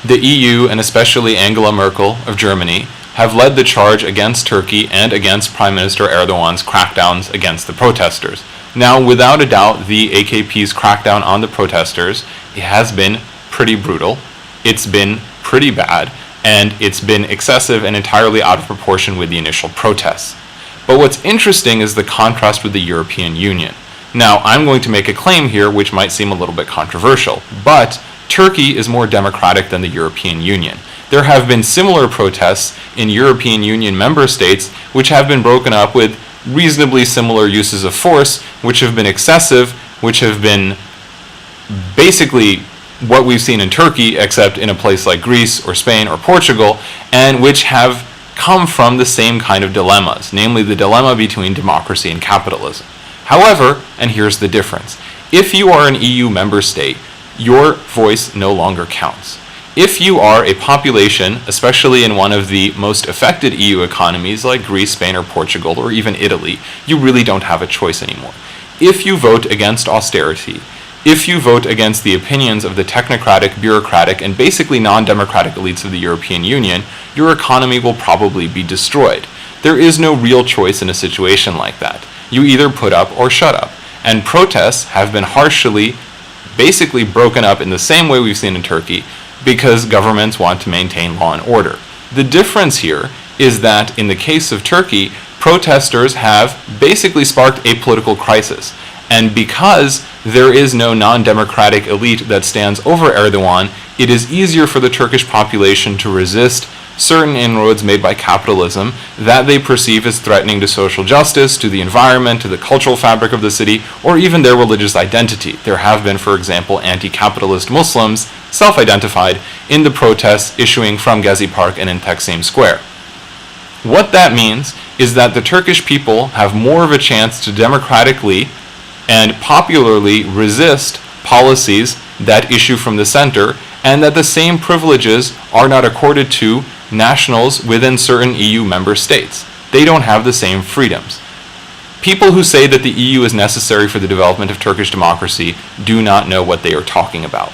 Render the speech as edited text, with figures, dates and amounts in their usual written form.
the EU, and especially Angela Merkel of Germany, have led the charge against Turkey and against Prime Minister Erdogan's crackdowns against the protesters. Now, without a doubt, the AKP's crackdown on the protesters, it has been pretty brutal, it's been pretty bad, and it's been excessive and entirely out of proportion with the initial protests. But what's interesting is the contrast with the European Union. Now, I'm going to make a claim here which might seem a little bit controversial, but Turkey is more democratic than the European Union. There have been similar protests in European Union member states which have been broken up with reasonably similar uses of force, which have been excessive, which have been basically what we've seen in Turkey, except in a place like Greece or Spain or Portugal, and which have come from the same kind of dilemmas, namely the dilemma between democracy and capitalism. However, and here's the difference, if you are an EU member state, your voice no longer counts. If you are a population, especially in one of the most affected EU economies like Greece, Spain, or Portugal, or even Italy, you really don't have a choice anymore. If you vote against austerity, if you vote against the opinions of the technocratic, bureaucratic, and basically non-democratic elites of the European Union, your economy will probably be destroyed. There is no real choice in a situation like that. You either put up or shut up. And protests have been harshly, basically broken up in the same way we've seen in Turkey, because governments want to maintain law and order. The difference here is that in the case of Turkey, protesters have basically sparked a political crisis. And because there is no non-democratic elite that stands over Erdogan, it is easier for the Turkish population to resist certain inroads made by capitalism that they perceive as threatening to social justice, to the environment, to the cultural fabric of the city, or even their religious identity. There have been, for example, anti-capitalist Muslims, self-identified, in the protests issuing from Gezi Park and in Taksim Square. What that means is that the Turkish people have more of a chance to democratically and popularly resist policies that issue from the center, and that the same privileges are not accorded to nationals within certain EU member states. They don't have the same freedoms. People who say that the EU is necessary for the development of Turkish democracy do not know what they are talking about.